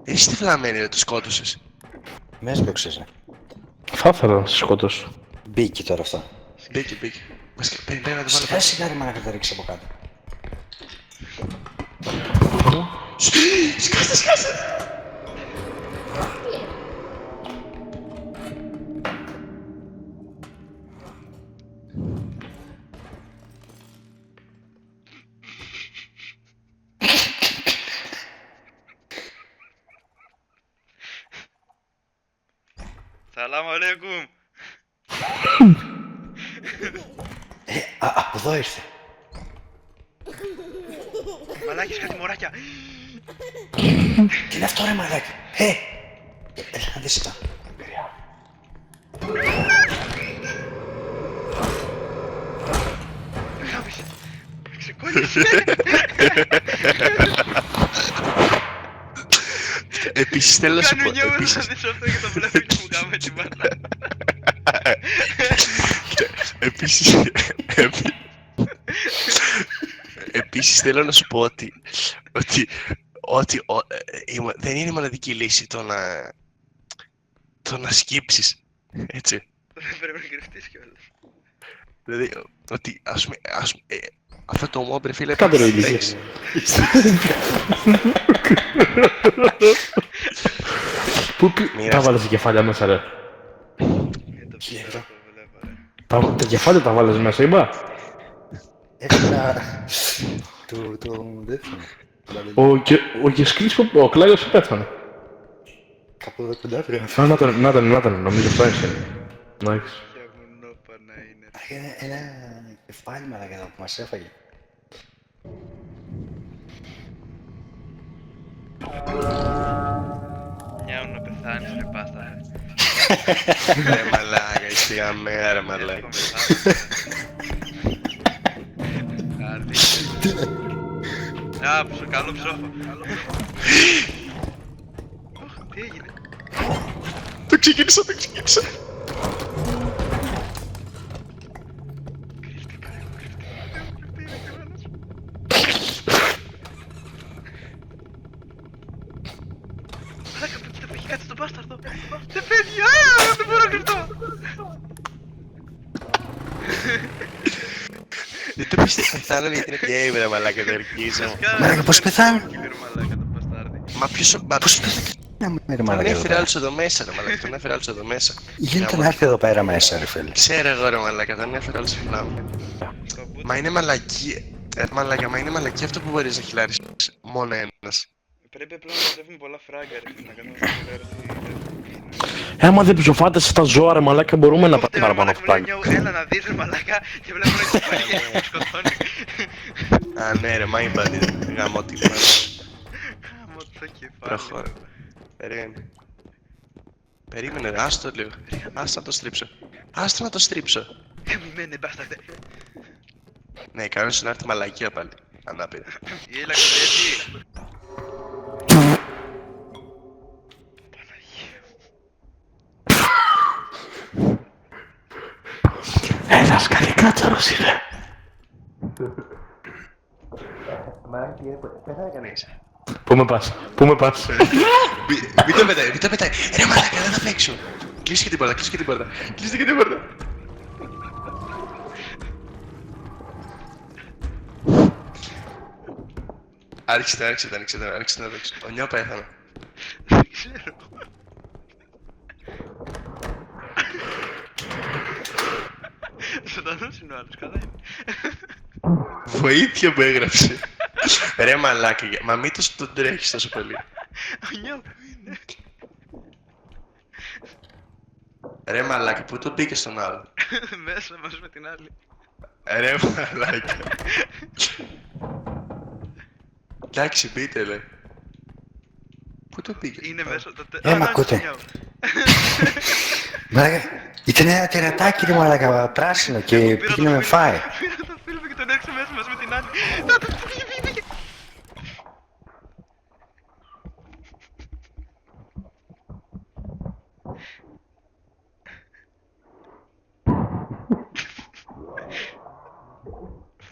Εσύ τι φλαμμένη ρε, το σκότωσες. Με έσπρωξες, Θα ήθελα να σε σκότωσω. Μπήκε τώρα αυτό. Μπήκε. Βασικά, πρέπει να το βάλω Σιγά σιγά ρε μαλάκα θα ρίξω από κάτω. Σκάστε! Σαλάμ αλέκουμ. Από εδώ ήρθε. Μαλάκες, κάτι μωράκια. Τι είναι αυτό ρε μαλάκα. Έλα να δεις εδώ. Γάμισε. Ξεκόλλησε. Επίσης θέλω να σου πω, Κάνω νιώμες να επίσης, δεις αυτό και το βλέπω και μου κάνω την μπάτα. επίσης θέλω να σου πω ότι δεν είναι η μοναδική λύση το να σκύψεις, έτσι. Πρέπει να κρυφτείς κιόλας. Δηλαδή, ότι ας πούμε, αυτό το mob ρε φίλε, Κάτω ρε θα ηλικία. έχεις- Πού Μοιράστηκε. τα βάλες τα κεφάλια μέσα ρε. Το Τι βλέπω, εδώ. το βλέπω ρε. Τα κεφάλια τα βάλες μέσα, είπα. Έφυγα του δεύτερο. Ο Γεσκρής, ο Κλάγιος που πέθανε. Κάπου εδώ κοντά βρήκα. Να ήταν, νομίζω αυτό είναι. Nice. Ποια μου νόπα να είναι. Ένα κεφάλι μαλάκα εδώ που μας έφαγε. Μια να πεθάνεις ρε πάστα. Ρε μαλάκα, είσαι γαμμένα ρε μαλάκα. Καλό ψόφο. Τι έγινε. Το ξεκίνησα. Μαλάκα, δεν πήγε κάτι στον μπάσταρδο. Δεν φεύγει, δεν μπορώ να κρυφτώ. Δεν το πιστεύω, πεθάνω γιατί είναι game ρε μαλάκα, δεν αρχίζω. Μαλάκα, πώς πεθάνω? Μαλάκα, το μπαστάρδι. Μα ποιος, Πώς πεθάνω ρε τον μαλάκα εδώ έφερε πέρα. άλλος εδώ μέσα ρε μαλάκα, τον έφερε άλλος εδώ μέσα. Γίνεται να έρθει εδώ πέρα μέσα ρε φίλε. Ξέρω εγώ ρε μαλάκα, τον έφερε άλλος φυλάμε. Μα είναι μαλακή, μαλάκα, μα είναι μαλακή αυτό που μπορείς να χιλάρεις μόνο ένας. Πρέπει απλά να μαζεύουμε πολλά φράγκα ρε, να κάνουμε Άμα δεν ψοφάτε στα ζώα ρε μαλάκα μπορούμε να πάμε παραπάνω από τα. Έλα να δεις ρε μαλάκα και βλέπω να ξεπαγγέλει και σκοτώνει. Α ναι ρε, μα είπα γαμώ τι πάνω. Γάμο το κεφάλι. Προχώρα. Περίμενε ρε, άστο λίγο. Άστα να το στρίψω. Άστα να το στρίψω. Καμημένε μπάσταρδε. Ναι, κανόνες να έρθει μαλακία πάλι. Ανάπηρα. Έλα κοντέτσι. Ένα σκαλικάτσαρος είναι. Πεθάει κανείς. Πού με πας. Μην το πετάει. Ρε μαλάκα, δεν θα παίξω. Κλείσε και την πόρτα. Κλείσε και την πόρτα. Άρχισε να παίξω. Ο Νιώ πέθανε. Δεν ξέρω. Ζωντανός είναι ο άλλος, καλά είναι. Βοήθεια που έγραψε. Ρε μαλάκα, μα μην τον τρέχεις τόσο πολύ. Ο Νιώ που είναι. Ρε μαλάκα, πού τον πήγε στον άλλο. Μέσα μαζί με την άλλη. Ρε μαλάκα. Εντάξει, πείτε ρε. Πού το πήγε. Είναι μέσα το Μ' ακούτε? Μαλάκα, ήταν ένα τερατάκι ρε μαλάκα πράσινο και πήγαινε με φάει. Πήρα το φίλο μου και τον έξω μέσα μαζί με την άλλη. Να το πήγε.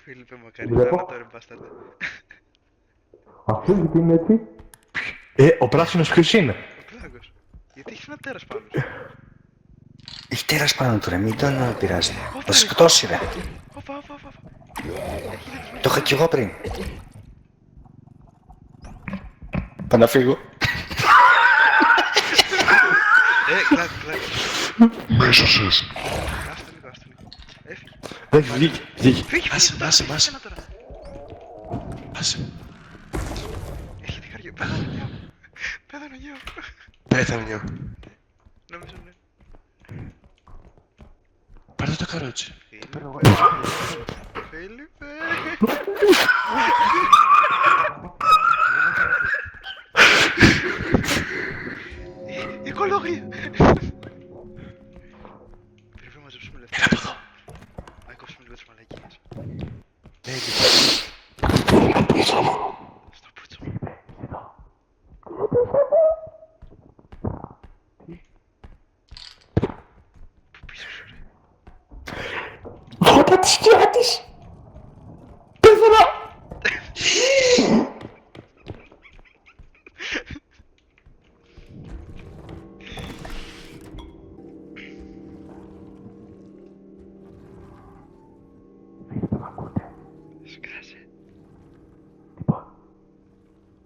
Φίλιππε μακάρι να το ρε μπάσταρδε. Αυτό γιατί είναι έτσι. Ο πράσινος ποιος είναι? Ο Κλάγος. Γιατί έχει ένα τέρας πάνω σου. Έχει τέρας πάνω του ρε, μην τον πειράζει. Θα σκοτώσει ρε. Όπα. Το είχα κι εγώ πριν. Πάω να φύγω. Κλάγ. Μέσωσες. Άστο λίγο. Έφυγε. Εντάξει, βγήκε. Φύγει. Άσε. Τώρα. Άσε. Έχει τη χαριά. Πέθανε νιώ. Πέθανε νιώ. Νομίζω ναι. Πάρτε το καρότσι. Φίλιππε. Η οικολόγια. Πρέπει να μαζέψουμε λεφτά. Έλα από εδώ. Να κόψουμε λίγο τις μαλακίες. Ναι, Στο πούτσο μου. Πού πίσω σου ρε. Βλέπα τη σκιά της! Πέθανα! Σου κράσε.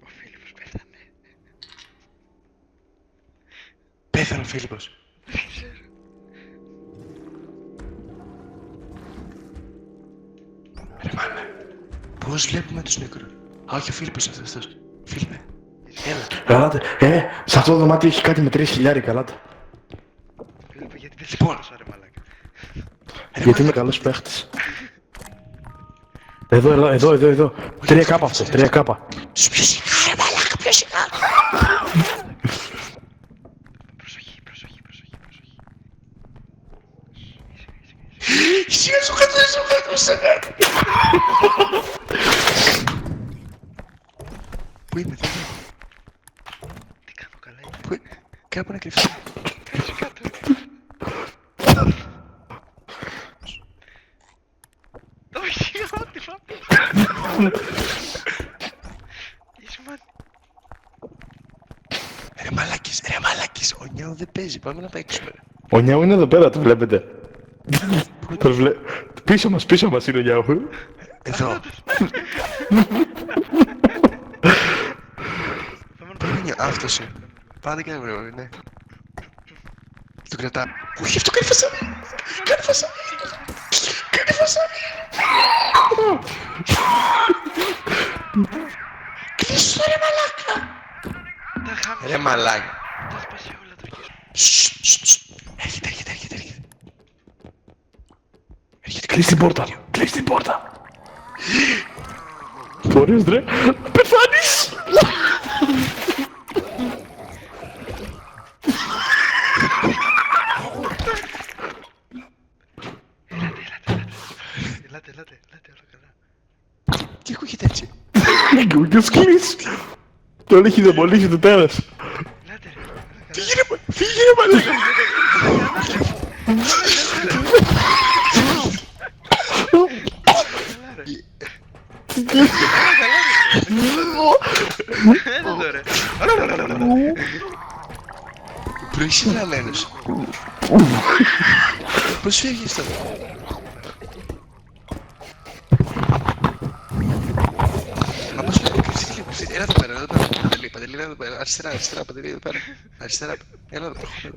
Ο Φίλιππος πέθανε. Πέθανε ο Φίλιππος. Δεν ξέρω. Ρε μάνα. Πώς βλέπουμε τους νεκρούς. Α, όχι ο Φίλιππος αυτός. Φίλιππε. Έλα. Ελάτε, σε αυτό το δωμάτιο έχει κάτι με 3.000, ελάτε. Φίλιππε, γιατί δεν σε Λοιπόν. σκότωσα ρε μαλάκα. Γιατί είμαι καλός παίχτης. Εδώ. 3K αυτό, 3K. Σου πιο σιγά ρε μαλάκα, πιο σιγά. Προσοχή. Σιγά σου κάτω. Πού είμαι, δεν είμαι. Τι κάνω καλά Πού είμαι. Κάπου να κρυφτώ. Κάτσε κάτω. Όχι, ό,τι πάμε. Είσαι μάτι. Ρε μαλάκες, ο Νιάου δεν παίζει, πάμε να παίξουμε ρε. Ο Νιάου είναι εδώ πέρα, το βλέπετε. Πίσω μας είναι ο Νιάου. Εδώ. Αυτός είναι. Πάντα κάνει βρε, ναι. Το κρατά. Όχι, αυτό κάνει φασάρι. Κάνει φασάρι. Κλείσου το ρε μαλάκα. Τα χάμισα. Ρε μαλάκα. Τα σπάσει όλα το αρχίζω. Έρχεται. Κλείς την πόρτα. Μπορείς ρε, πεθάνεις. Ελάτε, όλα καλά. Τι ακούγεται έτσι. Ποιος κλείς. Τον έχει δαιμονίσει το τέρας. Ελάτε ρε. Φύγε μαλάκα. Έλα εδώ ρε. Πού είσαι γραμμένος. Πώς φεύγεις τώρα. Μα πώς φεύγεις, κρυφτείτε. Έλα εδώ πέρα. Παντελή, εδώ πέρα. Αριστερά, Παντελή, εδώ πέρα. Αριστερά, έλα εδώ πέρα. Φύγε.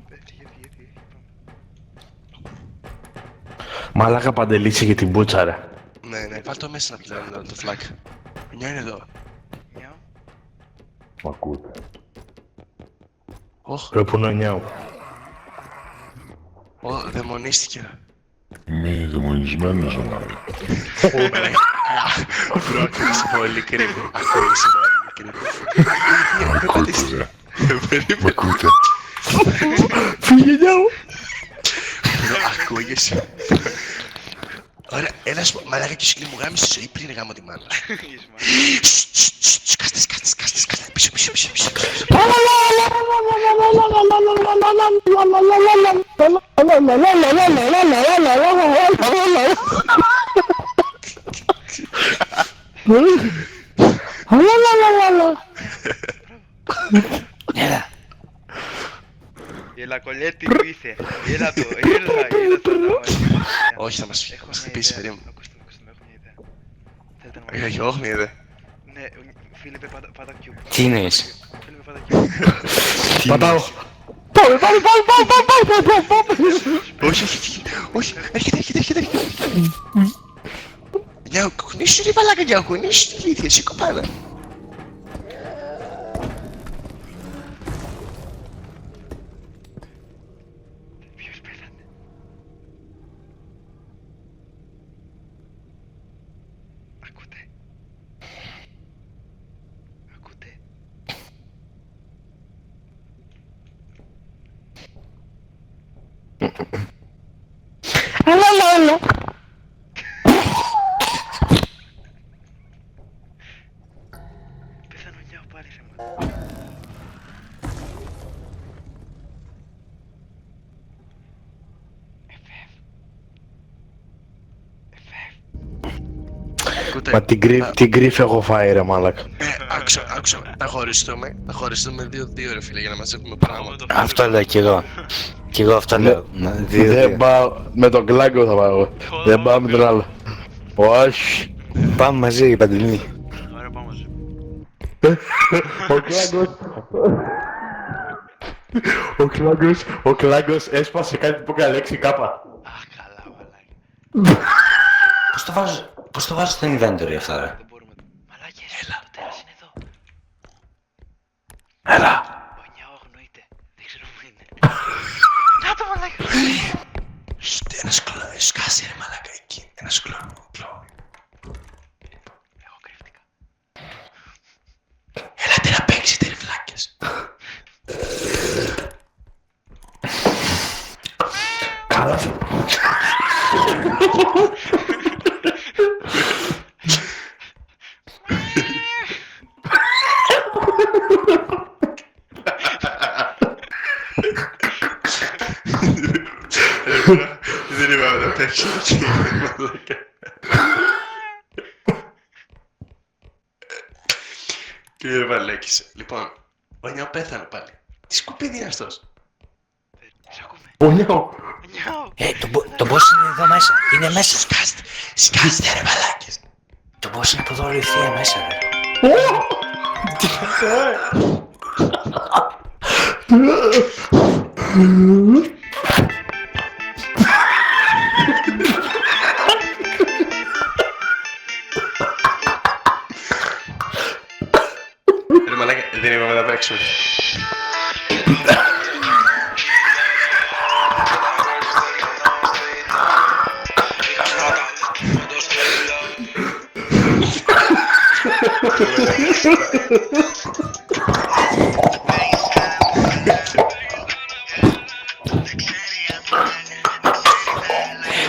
Μαλάκα Παντελή για την μπούτσα ρε. Ναι, βάλ' το μέσα να πλέον το φλακ. Ο Νιάου είναι εδώ. Νιάου. Μ' ακούτε. Ωχ, Ρε που είναι ο Νιάου. δαιμονίστηκε. Είμαι δαιμονισμένος ο Μάριο. Μπρο, ακούγεσαι πολύ κρύβο. Ακούγεσαι πολύ κρύβο. Ακούτε, μ' ακούτε. Φύγε Νιάου. Μπρο, ακούγεσαι. Ωραία, ένα μαλάκα και σκυλί μου γάμισε τη ζωή πριν γάμω τη μάνα. Είσαι μάτι. Κάστε, πίσω. Έλα. Έλα κολλέτη που είσαι. Έλα το, έλα το. Όχι, θα μας φύγει, Έχω μας μια χτυπήσει, ιδέα. περίμενε. Ακούστε, έχω μια ιδέα. Θέλετε να μου Όχι, όχι, μη είδε. Ναι, Φίλιππε πάτα Q. Τι εννοείς? Φίλιππε πάτα Q. Πατάω. Πάμε. Όχι, όχι, έρχεται. Για κουνήσου ρε μαλάκα, για κουνήσου τη λύθια, σήκω πάνω. Ποιος πέθανε? Ακούτε? Πέθανε ο Νιάου πάλι ρε μάνα. Μα την γκρίφ έχω φάει ρε μάλακα. Άκουσα, θα χωριστούμε 2-2 ρε φίλε για να μαζεύουμε πράγματα. Αυτό λέω κι εγώ. Κι εγώ αυτό λέω. Δεν πάω, με τον Κλάγκο θα πάω. Δεν πάω με τον άλλο. Όχι. Πάμε μαζί, Παντελή. Ωραία πάμε μαζί. Ο Κλάγκος έσπασε κάτι που έκανε λέξη κάπα. Αχ καλά μαλάκι. Πώς το βάζω στο inventory αυτά ρε? Δεν μπορούμε. Μαλάκες, το τέρας είναι εδώ. Έλα. Ο Νιάου αγνοείται. Δεν ξέρω που είναι. Να το μαλάκα. Ένας κλόβος, σκάσε ρε μαλάκα εκεί. Ένας κλόβος. Εγώ κρύφτηκα. Έλατε να παίξετε ρε φλάκες. Καλά. Δεν είπαμε να παίξουμε εκεί μαλάκα. Κύριε Βαλέκης, λοιπόν, ο Νιάου πέθανε πάλι. Τι σκουπίδι είναι αυτός? Σ' ακούμε. Ο Νιάου. Νιάου. Το boss είναι εδώ μέσα. Είναι μέσα. Σκάστε ρε μαλάκες. Το boss είναι από εδώ όλη η θεία μέσα ρε. Ρε μαλάκα, δεν είπαμε να παίξουμε.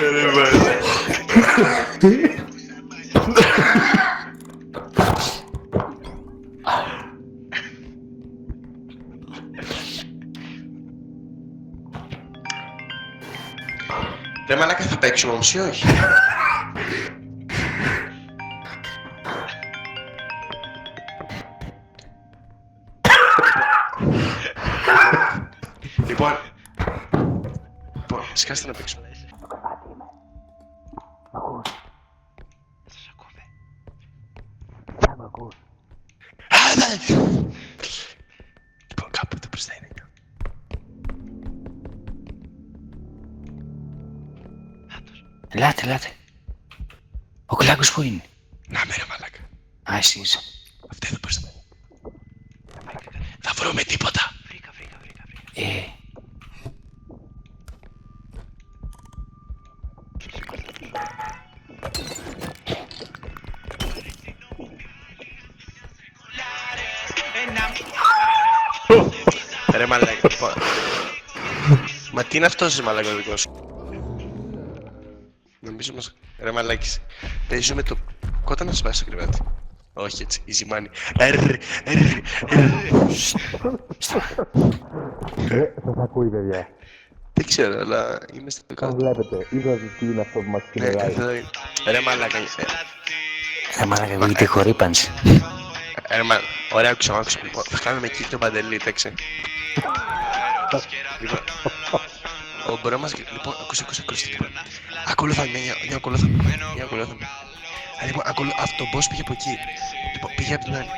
Ρε μαλάκα. Ρε μαλάκα, θα παίξουμε όμως ή όχι? Λοιπόν, σκάστε να παίξουμε. Σας ακούμε. Λοιπόν, κάπου εδώ μπροστά είναι. Ελάτε. Ο Κλάκος που είναι? Να με ρε μαλάκα. Α, εσύ είσαι. Αυτή εδώ μπροστά. Θα βρούμε τίποτα. Βρήκα. Ρε μαλάκα, λοιπόν. Μα τι είναι αυτός ρε μαλάκα ο δικός σου? Νομίζω μας... Ρε μαλάκης, παίζουμε το... Κότα να σπάσει το κρεβάτι. Όχι έτσι, easy money. Σας ακούει παιδιά. Δεν ξέρω, αλλά είμαστε το κάτω. Βλέπετε, είδατε τι είναι αυτό που μας Ναι, κυνηγάει. εδώ είναι. Ρε μαλάκα, Ρε μαλάκα, ακούγεται χορύπανση. Ωραία, άκουσα. Θα κάνουμε εκεί το Παντελή, εντάξει. Λοιπόν, ο μπρο μας, λοιπόν, ακούσε. Ακολούθα, μια ακολούθα. Λοιπόν, αυτό το boss πήγε από εκεί. Λοιπόν, πήγε από την άλλη.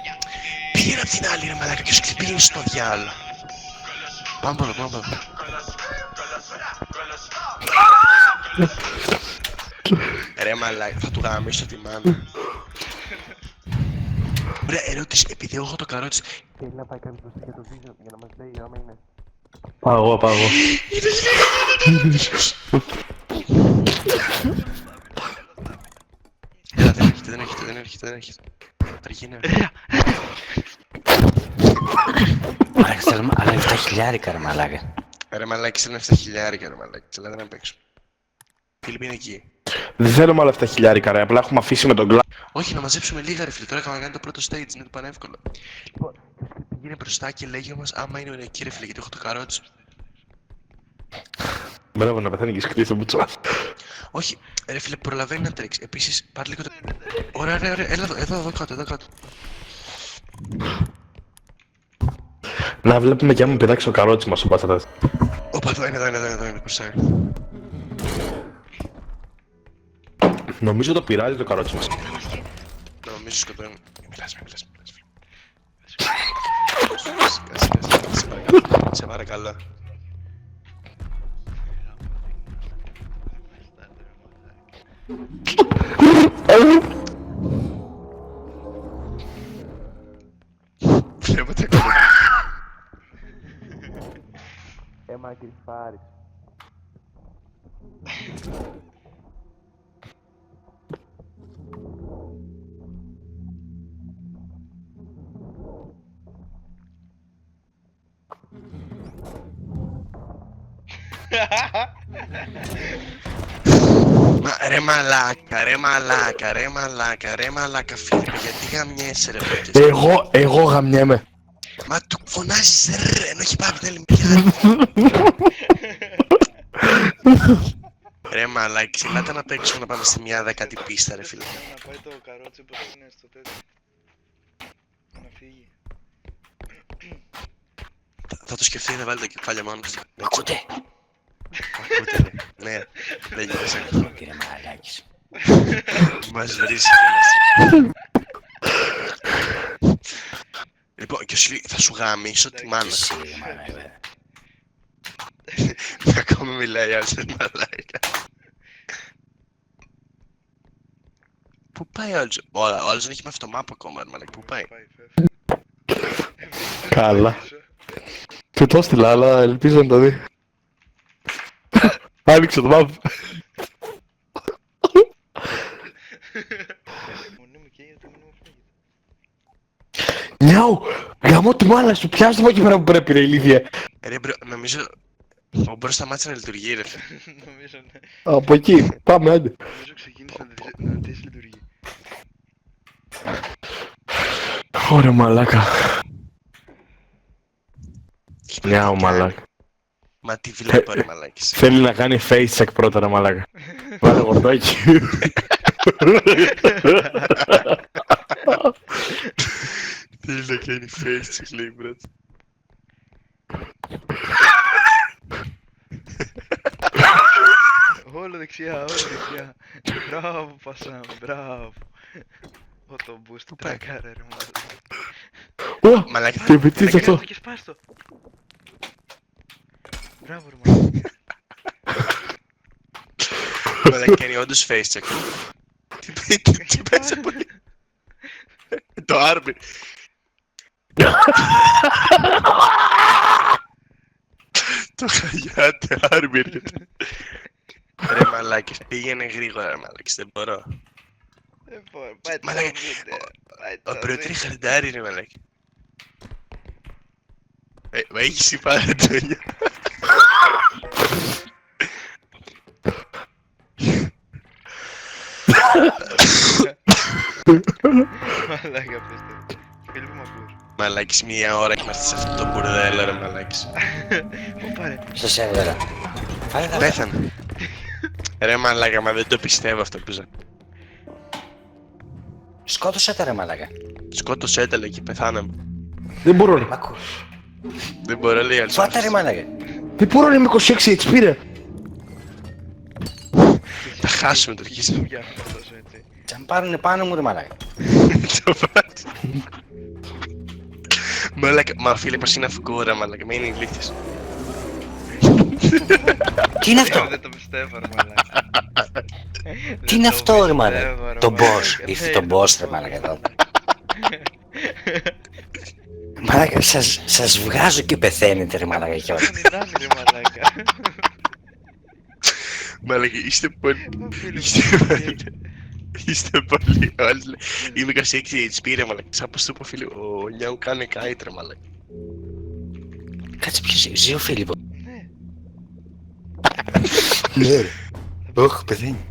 Πήγαινε από την άλλη, ρε μαλάκα, και σου ξεπήγαινε στο διάλο. Πάμε από εδώ. Ρε μαλάκα, θα του γαμίσω τη μάνα. Ρε, ερώτηση, επειδή εγώ έχω το καρότσι, θέλει να πάει κάποιος μπροστά για το βίντεο για να μας λέει άμα είναι. Πάω εγώ. Έλα, δεν έρχεται. Αργεί. Μαλάκα, θέλουμε άλλα 7.000 ρε μαλάκα. Ρε μαλάκα, θέλει 7.000 ρε μαλάκα, θέλετε να παίξω. Φίλιππ είναι εκεί. Δεν θέλουμε όλα 7.000 ρε, απλά έχουμε αφήσει με τον κλάδο. Όχι, να μαζέψουμε λίγα ρε φίλε, τώρα έκανα κάνει το πρώτο stage, είναι το πανεύκολο. Λοιπόν, πήγαινε μπροστά και λέγει μας άμα είναι ωριακή ρε φίλε, γιατί έχω το καρότσι. Μπράβο, να πεθάνει και σκρίσει μου τσουάς. Όχι, ρε φίλε, προλαβαίνει να τρέξει. Επίσης, πάρε λίγο το... Ωραία, έλα εδώ κάτω. Να βλέπουμε κι άμα πετάξει το καρότσι μας ο μπάστατας. Όπα, εδώ είναι, μπροστά. Νομίζω το πειράζει το καρότσι μας. Νομίζω σκοτώνει. Μιλάς. Σε παρακαλώ. Βλέπω τα κόμματα. Έμα κρυφάρι. Ρε μαλάκα, Φίλιππε, γιατί γαμιέσαι ρε παιδιά. Εγώ γαμιέμαι. Μα του φωνάζεις ρε, ενώ έχει πάει από την άλλη μεριά. Ρε μαλάκα, ξελάτε να παίξουμε να πάμε σε μια 10η πίστα ρε φίλε. Να πάει το καρότσι όπως είναι στο τέτοιο. Να φύγει. Θα το σκεφτεί να βάλει τα κεφάλια μόνο του. Ακούτε. Ακούτε ρε, ναι, δεν γίνεσαι ακόμα. Κύριε μαλάκης. Μας βρίσκει κιόλας. Λοιπόν, και σου λέει, θα σου γαμίσω τη μάνα. Εσύ ρε μαλάκα. Ακόμα μιλάει άλλος ρε μαλάκα. Πού πάει ο άλλος? Ο άλλος δεν έχει μάθει το map ακόμα ρε μαλάκα, πού πάει? Καλά. Του το έστειλα, αλλά ελπίζω να το δει. Άνοιξε το map. Νιάου! Γαμώ τη μάνα σου, πιάσ' το εκεί πέρα που πρέπει ρε ηλίθεια. Ρε μπρο, νομίζω... Ο μπρος σταμάτησε να λειτουργεί ρε. Νομίζω ναι. Από εκεί, πάμε άντε. Νομίζω ξεκίνησε να δυσλειτουργεί. Ωραία μαλάκα. Νιάου μαλάκα. Μα τι βλέπω ρε μαλάκης. Θέλει να κάνει face check πρώτα ρε μαλάκα. Βάλε γορτάκι. Θέλει να κάνει face check λέει μπρος. Όλο δεξιά. Μπράβο Πασάμ, μπράβο. Ω το boost τρακάρε ρε μάλλον. Μαλάκα, Τι επιτύχει αυτό. Και σπάστο. Μπράβο ρε μάλλον. μαλάκα κάνει όντως face check. Τι πέτσα από εκεί. Το άρμι. Το χαγιάτε άρμι έρχεται. Ρε μαλάκες, πήγαινε γρήγορα ρε μαλάκες, δεν μπορώ. Μαλάκα, ο πρώτη χαρντάρι ρε μαλάκα. Μα έχεις είπα Αντώνιο. Μαλάκα πέστε. Φίλιππ μου ακούς. Μαλάκες, μία ώρα και είμαστε σε αυτό το μπουρδέλο ρε μαλάκες. Πού πάρε. Στο σερβέρα. Φάνε τα Πέθανε. Ρε μαλάκα, μα δεν το πιστεύω αυτό που ζω. Σκότωσα τα ρε μαλάκα. Σκότωσε έταλε και πεθάναμε. Δεν μπορώ ρε. Μ' ακούς. Δεν μπορώ λέει άλλη. Φάτα ρε μαλάκα. Δεν μπορώ ρε, είμαι 26 HP ρε. Θα χάσουμε το αρχίσαμε. Για αυτό τόσο έτσι. Τζαν πάρουνε πάνω μου ρε μαλάκα. Το πάτησε. Μαλάκα, μα φίλε πως είναι αυγόρα μαλάκα, με είναι ηλίθιος. Τι είναι αυτό. Δεν το πιστεύω ρε μαλάκα. Τι είναι αυτό ρε μαλάκα. Το boss. Ήρθε το boss ρε μαλάκα εδώ. Μαλάκα σας βγάζω και πεθαίνετε ρε μαλάκα κιόλας. Δεν ήταν ρε μαλάκα. Μαλάκα, είστε πολύ... Φίλε, Είστε πολύ όλοι. Είμαι 26 HP ρε μαλάκα, σαν πως του πω φίλε, ο Νιάου κάνει kite ρε μαλάκα. Κάτσε ποιος ζει ο Φίλιππο. ναι. Ναι ρε. Ωχ πεθαίνει.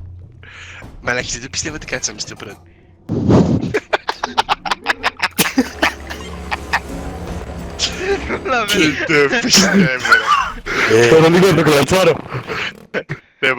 Μαλάκα, δεν πιστεύω ότι κάτσαμε στο πρώτο. Λαβε. Δεν το πιστεύω ρε. Τώρα λίγο το κλατσάρω. Ρε,